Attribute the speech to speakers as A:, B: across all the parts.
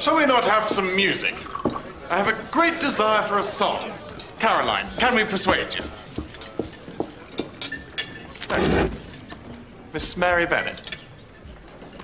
A: Shall we not have some music? I have a great desire for a song. Caroline, can we persuade you? Miss Mary Bennet.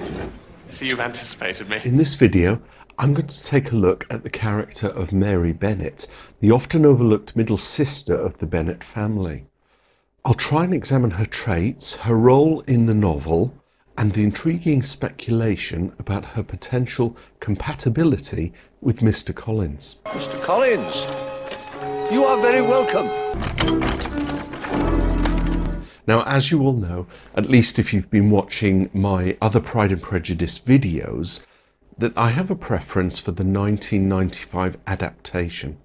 A: I see you've anticipated me.
B: In this video, I'm going to take a look at the character of Mary Bennet, the often overlooked middle sister of the Bennet family. I'll try and examine her traits, her role in the novel, and the intriguing speculation about her potential compatibility with Mr. Collins.
C: Mr. Collins, you are very welcome.
B: Now, as you all know, at least if you've been watching my other Pride and Prejudice videos, that I have a preference for the 1995 adaptation.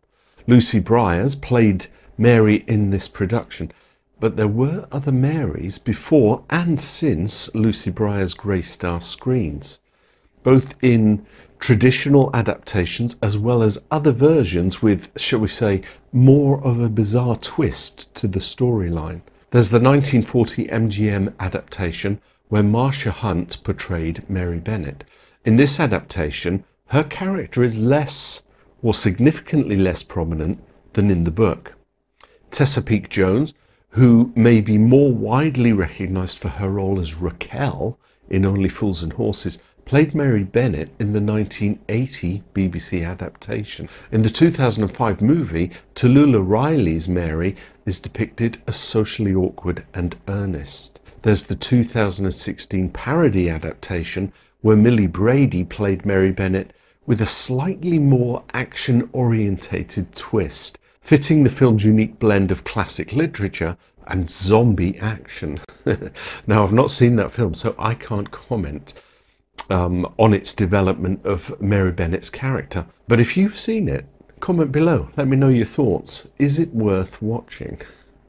B: Lucy Briars played Mary in this production, but there were other Marys before and since Lucy Briars graced our screens, both in traditional adaptations as well as other versions with, shall we say, more of a bizarre twist to the storyline. There's the 1940 MGM adaptation where Marcia Hunt portrayed Mary Bennet. In this adaptation, her character is less, or significantly less prominent than in the book. Tessa Peake-Jones, who may be more widely recognised for her role as Raquel in Only Fools and Horses, played Mary Bennet in the 1980 BBC adaptation. In the 2005 movie, Tallulah Riley's Mary is depicted as socially awkward and earnest. There's the 2016 parody adaptation where Millie Brady played Mary Bennet with a slightly more action-orientated twist, fitting the film's unique blend of classic literature and zombie action. Now, I've not seen that film, so I can't comment on its development of Mary Bennet's character. But if you've seen it, comment below. Let me know your thoughts. Is it worth watching?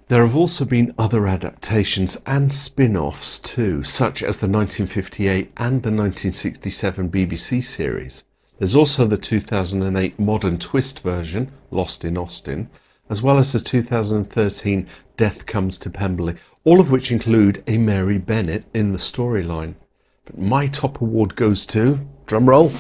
B: There have also been other adaptations and spin-offs too, such as the 1958 and the 1967 BBC series. There's also the 2008 modern twist version, Lost in Austen, as well as the 2013 Death Comes to Pemberley, all of which include a Mary Bennet in the storyline. But my top award goes to, drumroll,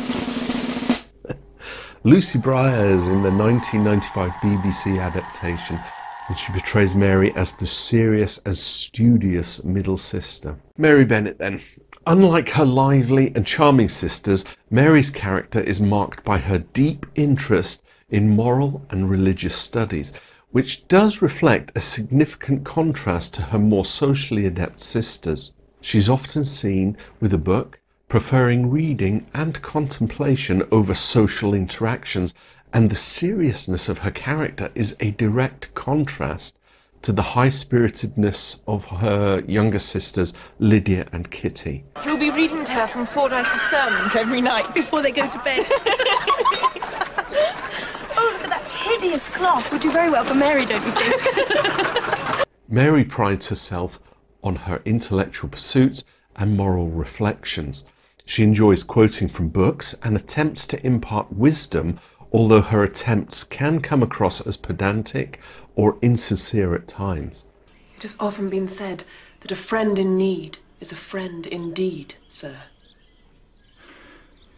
B: Lucy Briars in the 1995 BBC adaptation, and she portrays Mary as the serious and studious middle sister. Mary Bennet then. Unlike her lively and charming sisters, Mary's character is marked by her deep interest in moral and religious studies, which does reflect a significant contrast to her more socially adept sisters. She's often seen with a book, preferring reading and contemplation over social interactions, and the seriousness of her character is a direct contrast to the high-spiritedness of her younger sisters, Lydia and Kitty.
D: He'll be reading to her from Fordyce's sermons every night before they go to bed. Oh, look at that hideous cloth. Would do very well for Mary, don't you think?
B: Mary prides herself on her intellectual pursuits and moral reflections. She enjoys quoting from books and attempts to impart wisdom, although her attempts can come across as pedantic or insincere at times.
E: It has often been said that a friend in need is a friend indeed, sir.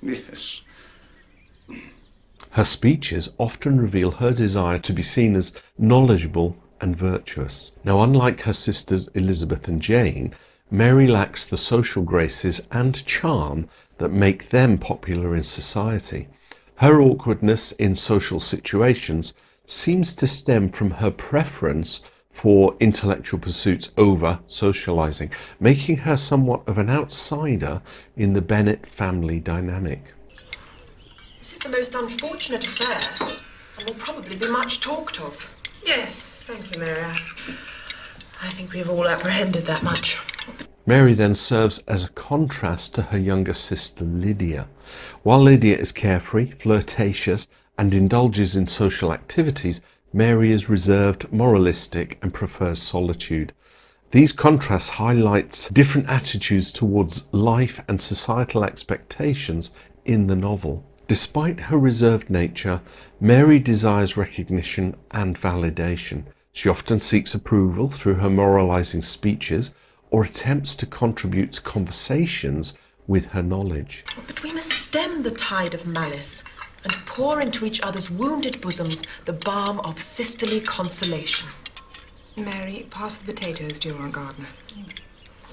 C: Yes.
B: Her speeches often reveal her desire to be seen as knowledgeable and virtuous. Now, unlike her sisters Elizabeth and Jane, Mary lacks the social graces and charm that make them popular in society. Her awkwardness in social situations seems to stem from her preference for intellectual pursuits over socializing, making her somewhat of an outsider in the Bennet family dynamic.
E: This is the most unfortunate affair, and will probably be much talked of. Yes, thank you, Mary. I think we've all apprehended that much.
B: Mary then serves as a contrast to her younger sister Lydia. While Lydia is carefree, flirtatious, and indulges in social activities, Mary is reserved, moralistic, and prefers solitude. These contrasts highlight different attitudes towards life and societal expectations in the novel. Despite her reserved nature, Mary desires recognition and validation. She often seeks approval through her moralizing speeches or attempts to contribute to conversations with her knowledge.
E: But we must stem the tide of malice and pour into each other's wounded bosoms the balm of sisterly consolation.
F: Mary, pass the potatoes to your Aunt Gardner.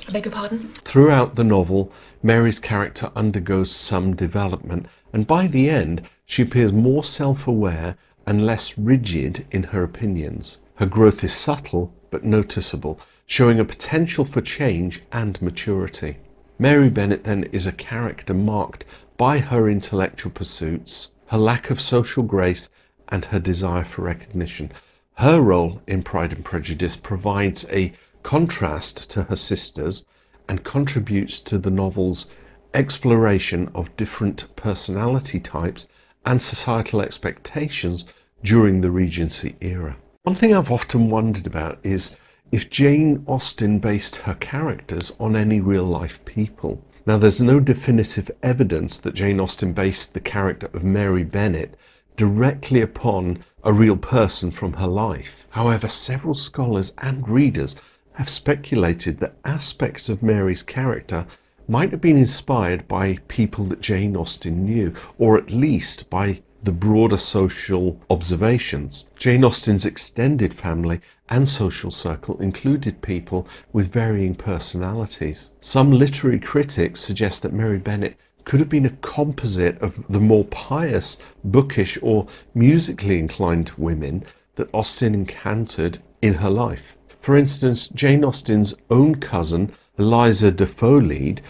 E: I beg your pardon?
B: Throughout the novel, Mary's character undergoes some development, and by the end, she appears more self-aware and less rigid in her opinions. Her growth is subtle but noticeable, showing a potential for change and maturity. Mary Bennet then is a character marked by her intellectual pursuits, her lack of social grace, and her desire for recognition. Her role in Pride and Prejudice provides a contrast to her sisters and contributes to the novel's exploration of different personality types and societal expectations during the Regency era. One thing I've often wondered about is if Jane Austen based her characters on any real-life people. Now, there's no definitive evidence that Jane Austen based the character of Mary Bennet directly upon a real person from her life. However, several scholars and readers have speculated that aspects of Mary's character might have been inspired by people that Jane Austen knew, or at least by the broader social observations. Jane Austen's extended family and social circle included people with varying personalities. Some literary critics suggest that Mary Bennet could have been a composite of the more pious, bookish or musically inclined women that Austen encountered in her life. For instance, Jane Austen's own cousin, Eliza de Fouillade,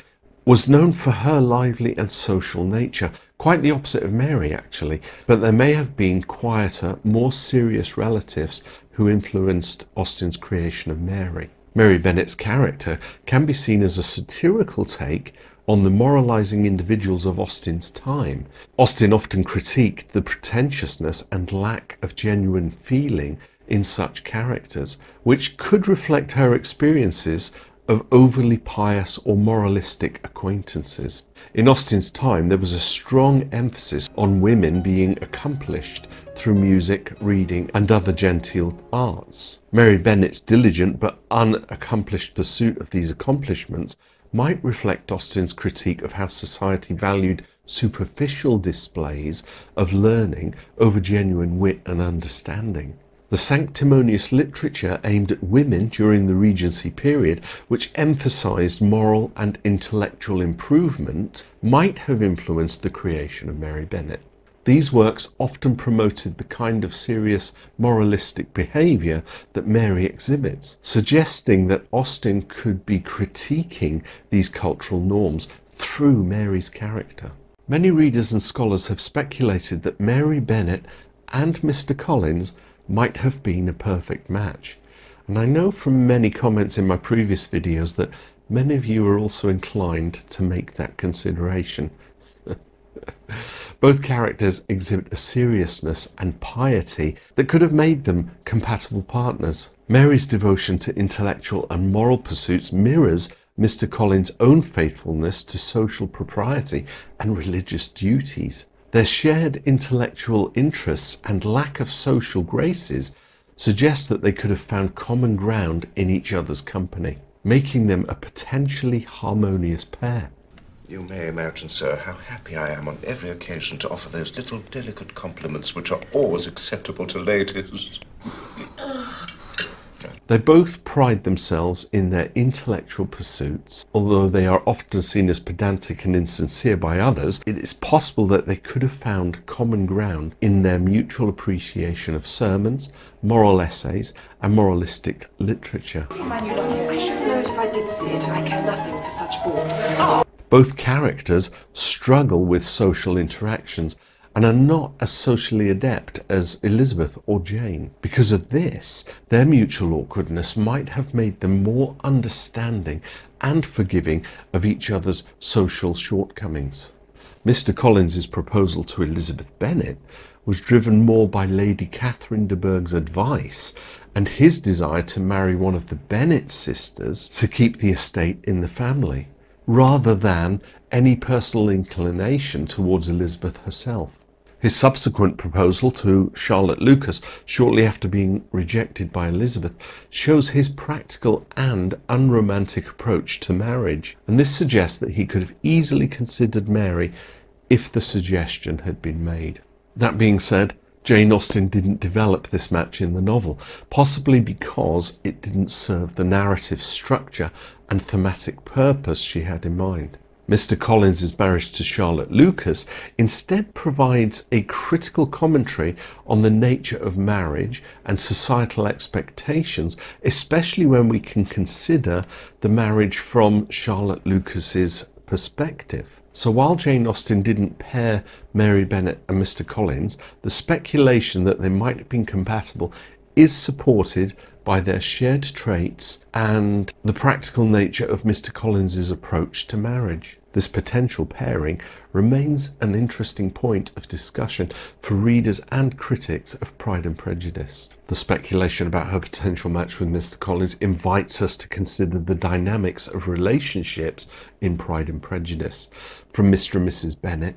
B: was known for her lively and social nature, quite the opposite of Mary actually, but there may have been quieter, more serious relatives who influenced Austen's creation of Mary. Mary Bennet's character can be seen as a satirical take on the moralizing individuals of Austen's time. Austen often critiqued the pretentiousness and lack of genuine feeling in such characters, which could reflect her experiences of overly pious or moralistic acquaintances. In Austen's time, there was a strong emphasis on women being accomplished through music, reading, and other genteel arts. Mary Bennet's diligent but unaccomplished pursuit of these accomplishments might reflect Austen's critique of how society valued superficial displays of learning over genuine wit and understanding. The sanctimonious literature aimed at women during the Regency period, which emphasised moral and intellectual improvement, might have influenced the creation of Mary Bennet. These works often promoted the kind of serious moralistic behaviour that Mary exhibits, suggesting that Austen could be critiquing these cultural norms through Mary's character. Many readers and scholars have speculated that Mary Bennet and Mr. Collins might have been a perfect match. And I know from many comments in my previous videos that many of you are also inclined to make that consideration. Both characters exhibit a seriousness and piety that could have made them compatible partners. Mary's devotion to intellectual and moral pursuits mirrors Mr. Collins' own faithfulness to social propriety and religious duties. Their shared intellectual interests and lack of social graces suggest that they could have found common ground in each other's company, making them a potentially harmonious pair.
G: You may imagine, sir, how happy I am on every occasion to offer those little delicate compliments which are always acceptable to ladies.
B: They both pride themselves in their intellectual pursuits. Although they are often seen as pedantic and insincere by others, it is possible that they could have found common ground in their mutual appreciation of sermons, moral essays, and moralistic literature.
E: I should know it if I did see it. I care nothing for such bores.
B: Both characters struggle with social interactions and are not as socially adept as Elizabeth or Jane. Because of this, their mutual awkwardness might have made them more understanding and forgiving of each other's social shortcomings. Mr. Collins's proposal to Elizabeth Bennet was driven more by Lady Catherine de Bourgh's advice and his desire to marry one of the Bennet sisters to keep the estate in the family, rather than any personal inclination towards Elizabeth herself. His subsequent proposal to Charlotte Lucas, shortly after being rejected by Elizabeth, shows his practical and unromantic approach to marriage, and this suggests that he could have easily considered Mary if the suggestion had been made. That being said, Jane Austen didn't develop this match in the novel, possibly because it didn't serve the narrative structure and thematic purpose she had in mind. Mr. Collins's marriage to Charlotte Lucas instead provides a critical commentary on the nature of marriage and societal expectations, especially when we can consider the marriage from Charlotte Lucas's perspective. So while Jane Austen didn't pair Mary Bennet and Mr. Collins, the speculation that they might have been compatible is supported by their shared traits and the practical nature of Mr. Collins's approach to marriage. This potential pairing remains an interesting point of discussion for readers and critics of Pride and Prejudice. The speculation about her potential match with Mr. Collins invites us to consider the dynamics of relationships in Pride and Prejudice, from Mr. and Mrs. Bennet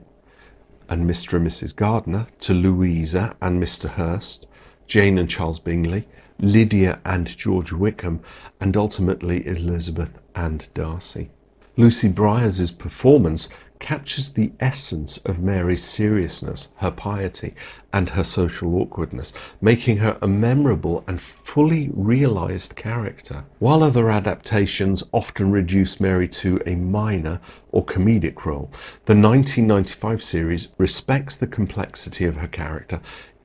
B: and Mr. and Mrs. Gardiner to Louisa and Mr. Hurst, Jane and Charles Bingley, Lydia and George Wickham, and ultimately Elizabeth and Darcy. Lucy Briars's performance captures the essence of Mary's seriousness, her piety, and her social awkwardness, making her a memorable and fully realised character. While other adaptations often reduce Mary to a minor or comedic role, the 1995 series respects the complexity of her character,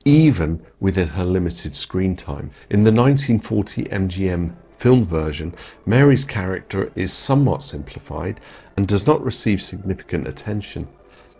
B: even within her limited screen time. In the 1940 MGM film version, Mary's character is somewhat simplified and does not receive significant attention.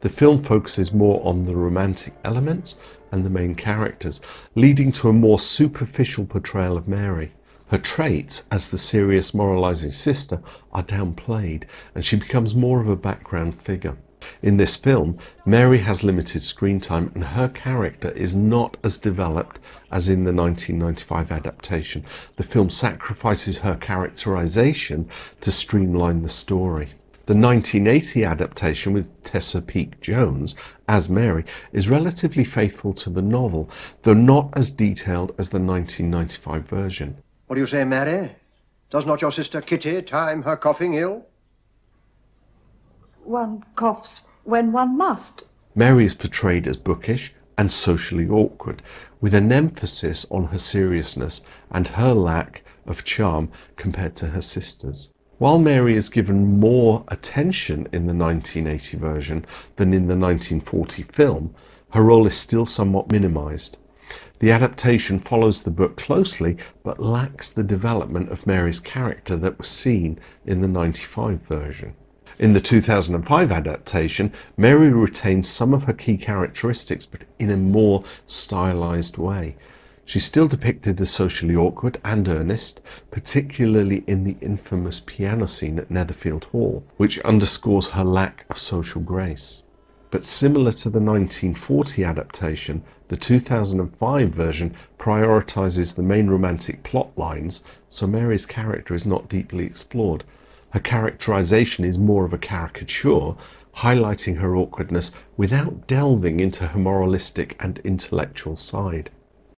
B: The film focuses more on the romantic elements and the main characters, leading to a more superficial portrayal of Mary. Her traits as the serious moralizing sister are downplayed, and she becomes more of a background figure. In this film, Mary has limited screen time and her character is not as developed as in the 1995 adaptation. The film sacrifices her characterization to streamline the story. The 1980 adaptation with Tessa Peake-Jones as Mary is relatively faithful to the novel, though not as detailed as the 1995 version.
C: What do you say, Mary? Does not your sister Kitty time her coughing ill?
D: One coughs when one must.
B: Mary is portrayed as bookish and socially awkward, with an emphasis on her seriousness and her lack of charm compared to her sisters. While Mary is given more attention in the 1980 version than in the 1940 film, her role is still somewhat minimised. The adaptation follows the book closely but lacks the development of Mary's character that was seen in the 1995 version. In the 2005 adaptation, Mary retains some of her key characteristics, but in a more stylized way. She's still depicted as socially awkward and earnest, particularly in the infamous piano scene at Netherfield Hall, which underscores her lack of social grace. But similar to the 1940 adaptation, the 2005 version prioritizes the main romantic plot lines, so Mary's character is not deeply explored. Her characterization is more of a caricature, highlighting her awkwardness without delving into her moralistic and intellectual side.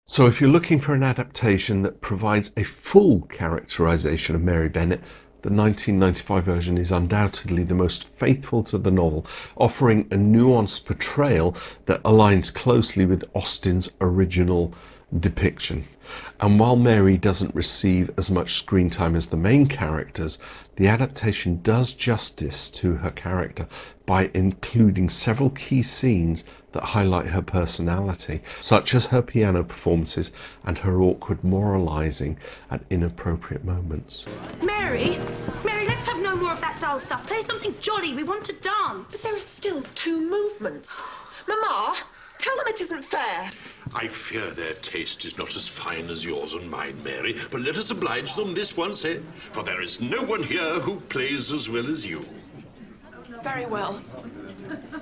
B: So if you're looking for an adaptation that provides a full characterization of Mary Bennet, the 1995 version is undoubtedly the most faithful to the novel, offering a nuanced portrayal that aligns closely with Austen's original depiction. And while Mary doesn't receive as much screen time as the main characters, the adaptation does justice to her character by including several key scenes that highlight her personality, such as her piano performances and her awkward moralizing at inappropriate moments.
H: Mary, let's have no more of that dull stuff. Play something jolly. We want to dance.
E: But there are still 2 movements. Mamma, tell them it isn't fair.
I: I fear their taste is not as fine as yours and mine, Mary, but let us oblige them this once, eh? For there is no one here who plays as well as you.
E: Very well.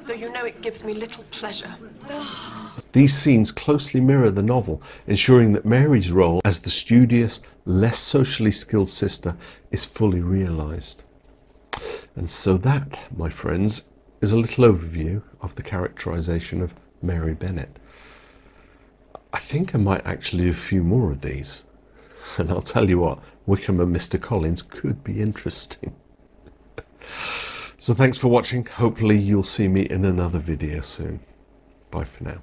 E: Though you know it gives me little pleasure.
B: These scenes closely mirror the novel, ensuring that Mary's role as the studious, less socially skilled sister is fully realised. And so that, my friends, is a little overview of the characterisation of Mary Bennet. I think I might actually do a few more of these. And I'll tell you what, Wickham and Mr. Collins could be interesting. So thanks for watching. Hopefully you'll see me in another video soon. Bye for now.